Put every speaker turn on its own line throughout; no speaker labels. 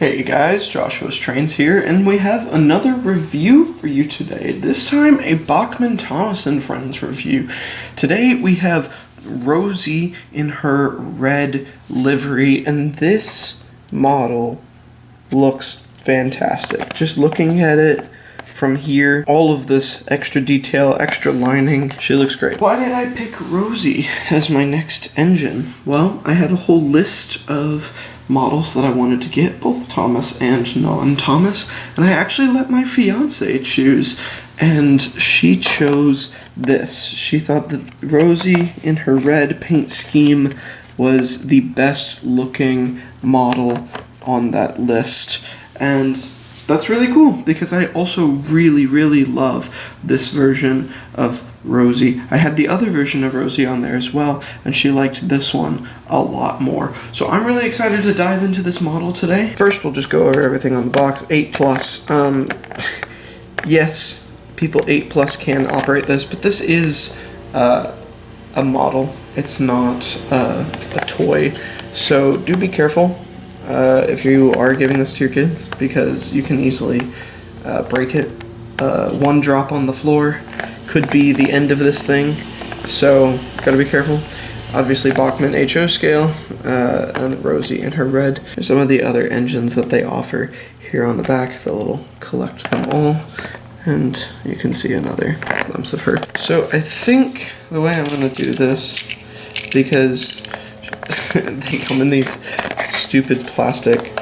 Hey guys, Joshua's Trains here, and we have another review for you today. This time, a Bachmann Thomas & Friends review. Today we have Rosie in her red livery, and this model looks fantastic. Just looking at it from here, all of this extra detail, extra lining, she looks great. Why did I pick Rosie as my next engine? Well, I had a whole list of models that I wanted to get, both Thomas and non-Thomas, and I actually let my fiance choose, and she chose this. She thought that Rosie in her red paint scheme was the best looking model on that list, and that's really cool because I also really love this version of Rosie. I had the other version of Rosie on there as well, and she liked this one a lot more. So I'm really excited to dive into this model today. First, we'll just go over everything on the box. 8+. Yes, people 8+ can operate this, but this is a model. It's not a toy. So do be careful if you are giving this to your kids, because you can easily break it. One drop on the floor could be the end of this thing, so gotta be careful. Obviously Bachmann HO scale, and Rosie in her red. Here's some of the other engines that they offer here on the back, the little collect them all, and you can see another glimpse of her. So I think the way I'm gonna do this, because they come in these stupid plastic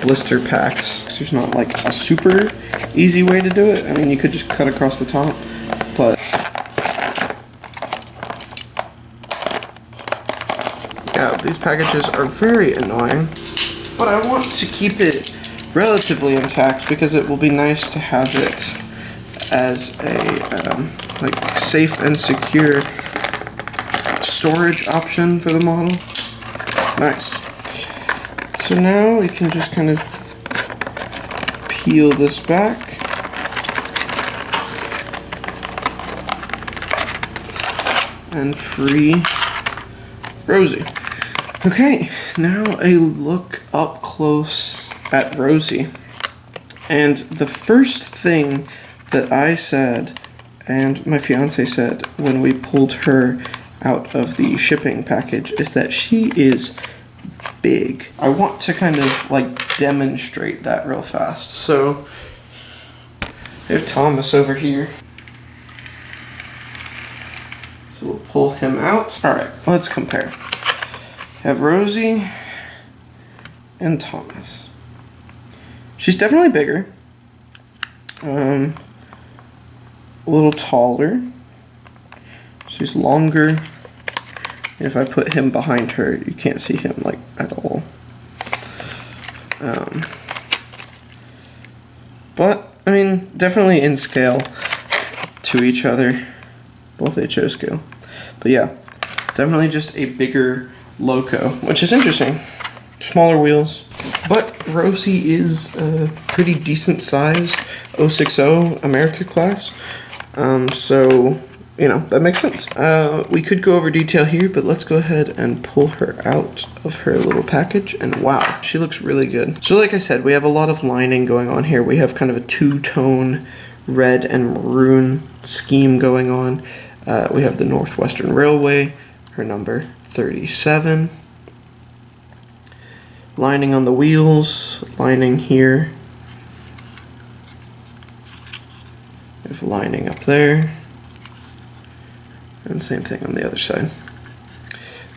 blister packs, there's not like a super easy way to do it. I mean, you could just cut across the top, but yeah, these packages are very annoying, but I want to keep it relatively intact because it will be nice to have it as a like safe and secure storage option for the model. Nice. So now we can just kind of peel this back. And free Rosie. Okay, now a look up close at Rosie. And the first thing that I said, and my fiance said when we pulled her out of the shipping package, is that she is big. I want to kind of like demonstrate that real fast. So I have Thomas over here. So we'll pull him out. Alright, let's compare. Have Rosie and Thomas. She's definitely bigger. A little taller. She's longer. If I put him behind her, you can't see him like at all. But, I mean, definitely in scale to each other. Both HO scale. But yeah, definitely just a bigger loco, which is interesting. Smaller wheels. But Rosie is a pretty decent size 060 America class. So, you know, that makes sense. We could go over detail here, but let's go ahead and pull her out of her little package. And wow, she looks really good. So like I said, we have a lot of lining going on here. We have kind of a two-tone red and maroon scheme going on. We have the Northwestern Railway, her number 37. Lining on the wheels, lining here. We have lining up there. And same thing on the other side.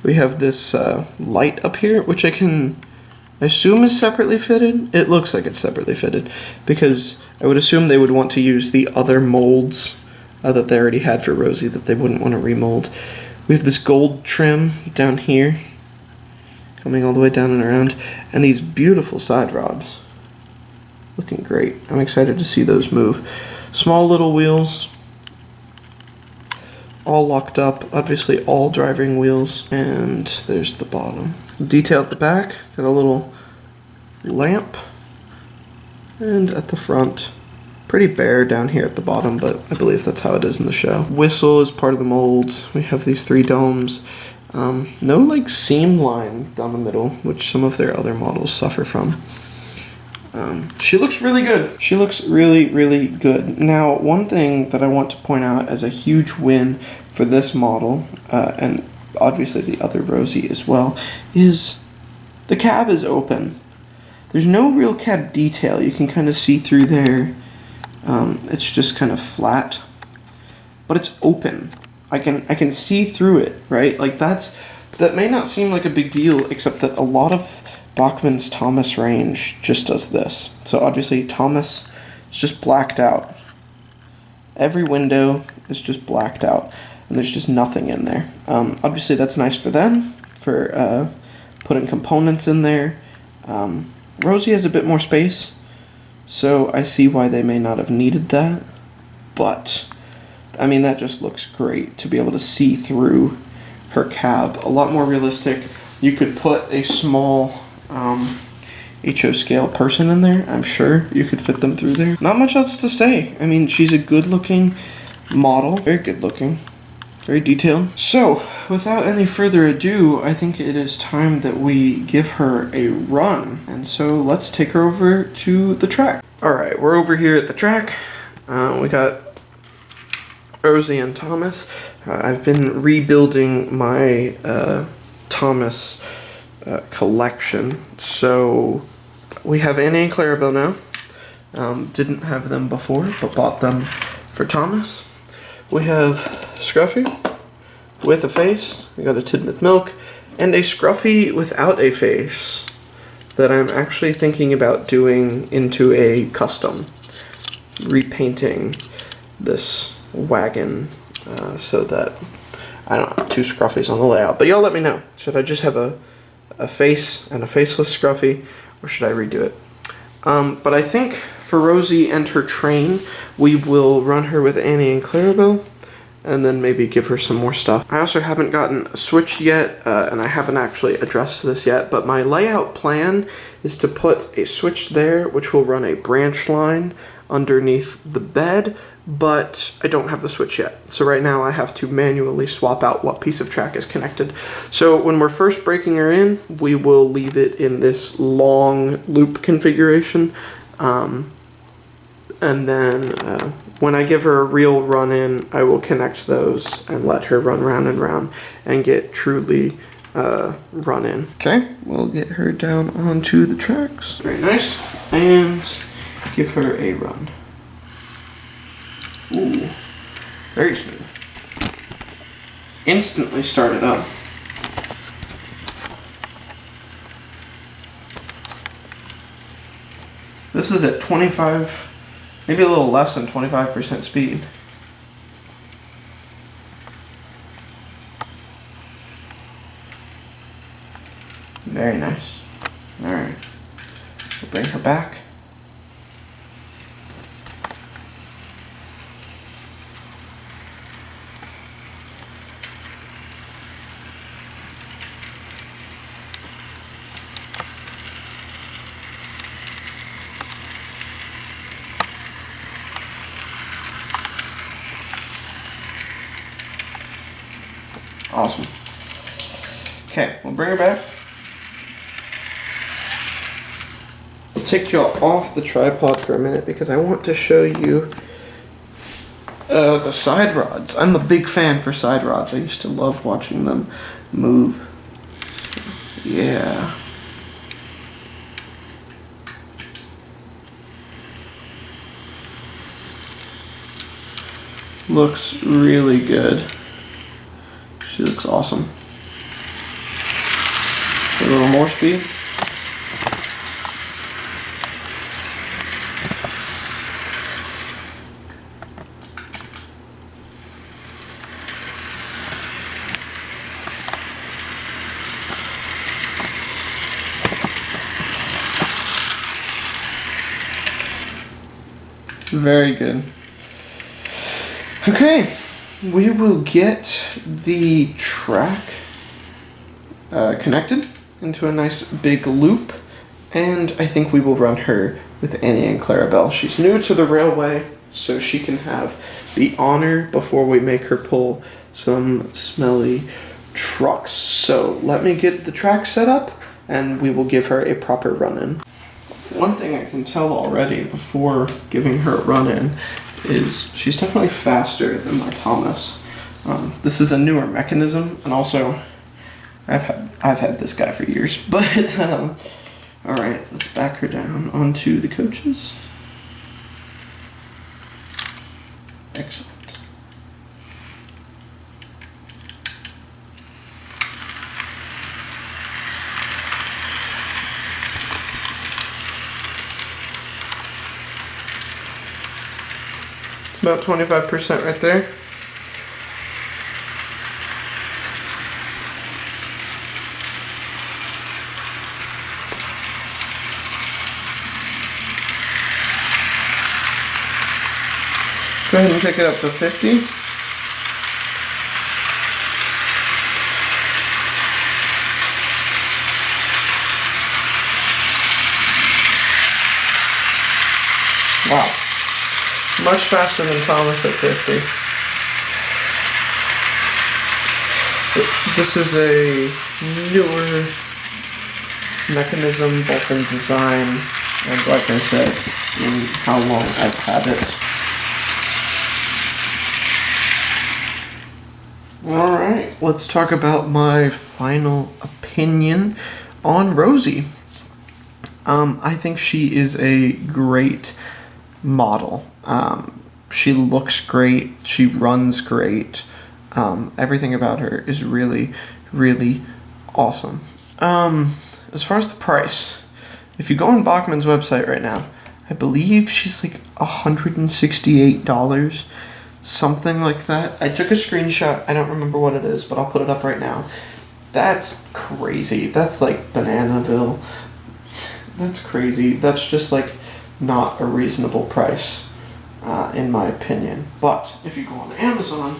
We have this light up here, which I can assume is separately fitted. It looks like it's separately fitted, because I would assume they would want to use the other molds that they already had for Rosie that they wouldn't want to remold. We have this gold trim down here, coming all the way down and around, and these beautiful side rods. Looking great. I'm excited to see those move. Small little wheels, all locked up, obviously all driving wheels, and there's the bottom. Detail at the back, got a little lamp, and at the front, pretty bare down here at the bottom, but I believe that's how it is in the show. Whistle is part of the mold. We have these 3 domes. No like seam line down the middle, which some of their other models suffer from. She looks really good. She looks really, really good. Now, one thing that I want to point out as a huge win for this model, and obviously the other Rosie as well, is the cab is open. There's no real cab detail. You can kind of see through there. It's just kind of flat, but it's open. I can see through it, right? Like that may not seem like a big deal, except that a lot of Bachmann's Thomas range just does this. So obviously Thomas is just blacked out. Every window is just blacked out, and there's just nothing in there. Obviously that's nice for them, for putting components in there. Rosie has a bit more space, so I see why they may not have needed that. But, I mean, that just looks great to be able to see through her cab. A lot more realistic. You could put a small HO scale person in there. I'm sure you could fit them through there. Not much else to say. I mean, she's a good looking model. Very good looking. Very detailed. So, without any further ado, I think it is time that we give her a run. And so, let's take her over to the track. Alright, we're over here at the track. We got Rosie and Thomas. I've been rebuilding my Thomas collection. So, we have Annie and Clarabelle now. Didn't have them before, but bought them for Thomas. We have Scruffy with a face. We got a Tidmouth Milk and a Scruffy without a face that I'm actually thinking about doing into a custom, repainting this wagon so that I don't have two Scruffies on the layout. But y'all let me know. Should I just have a face and a faceless Scruffy, or should I redo it? But I think for Rosie and her train, we will run her with Annie and Clarabelle, and then maybe give her some more stuff. I also haven't gotten a switch yet, and I haven't actually addressed this yet, but my layout plan is to put a switch there, which will run a branch line underneath the bed, but I don't have the switch yet. So right now I have to manually swap out what piece of track is connected. So when we're first breaking her in, we will leave it in this long loop configuration. And then when I give her a real run in, I will connect those and let her run round and round and get truly run in. Okay, we'll get her down onto the tracks. Very nice. And give her a run. Ooh, very smooth. Instantly started up. This is at 25, maybe a little less than 25% speed. Very nice. Alright. We'll bring her back. Awesome. Okay, we'll bring her back. We'll take y'all off the tripod for a minute because I want to show you the side rods. I'm a big fan for side rods. I used to love watching them move. Yeah. Looks really good. She looks awesome. A little more speed. Very good. Okay. We will get the track connected into a nice big loop, and I think we will run her with Annie and Clarabelle. She's new to the railway, so she can have the honor before we make her pull some smelly trucks. So let me get the track set up, and we will give her a proper run-in. one thing I can tell already before giving her a run-in is she's definitely faster than my Thomas. This is a newer mechanism, and also I've had this guy for years. But all right, let's back her down onto the coaches. Excellent. It's about 25% right there. Go ahead and take it up to 50. Wow. Much faster than Thomas at 50. This is a newer mechanism, both in design and, like I said, in how long I've had it. Alright, let's talk about my final opinion on Rosie. I think she is a great model. She looks great, she runs great, everything about her is really, really awesome. As far as the price, if you go on Bachmann's website right now, I believe she's like $168, something like that. I took a screenshot, I don't remember what it is, but I'll put it up right now. That's crazy. That's like Bananaville. That's crazy. That's just like not a reasonable price, in my opinion. But if you go on Amazon,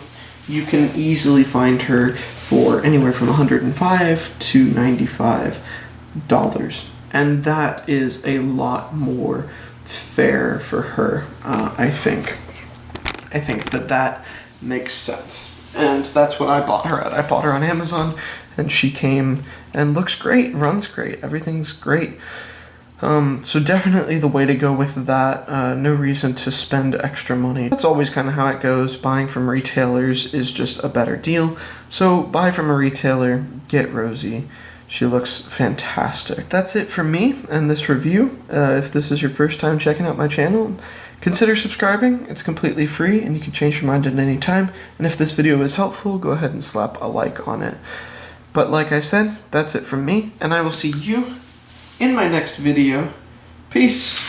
you can easily find her for anywhere from $105 to $95, and that is a lot more fair for her. I think that makes sense, and that's what I bought her at. I bought her on Amazon, and she came and looks great, runs great, everything's great. So definitely the way to go with that. No reason to spend extra money. That's always kind of how it goes. Buying from retailers is just a better deal. So buy from a retailer, get Rosie. She looks fantastic. That's it for me and this review. If this is your first time checking out my channel, consider subscribing. It's completely free and you can change your mind at any time. And if this video was helpful, go ahead and slap a like on it. But like I said, that's it from me, and I will see you in my next video. Peace.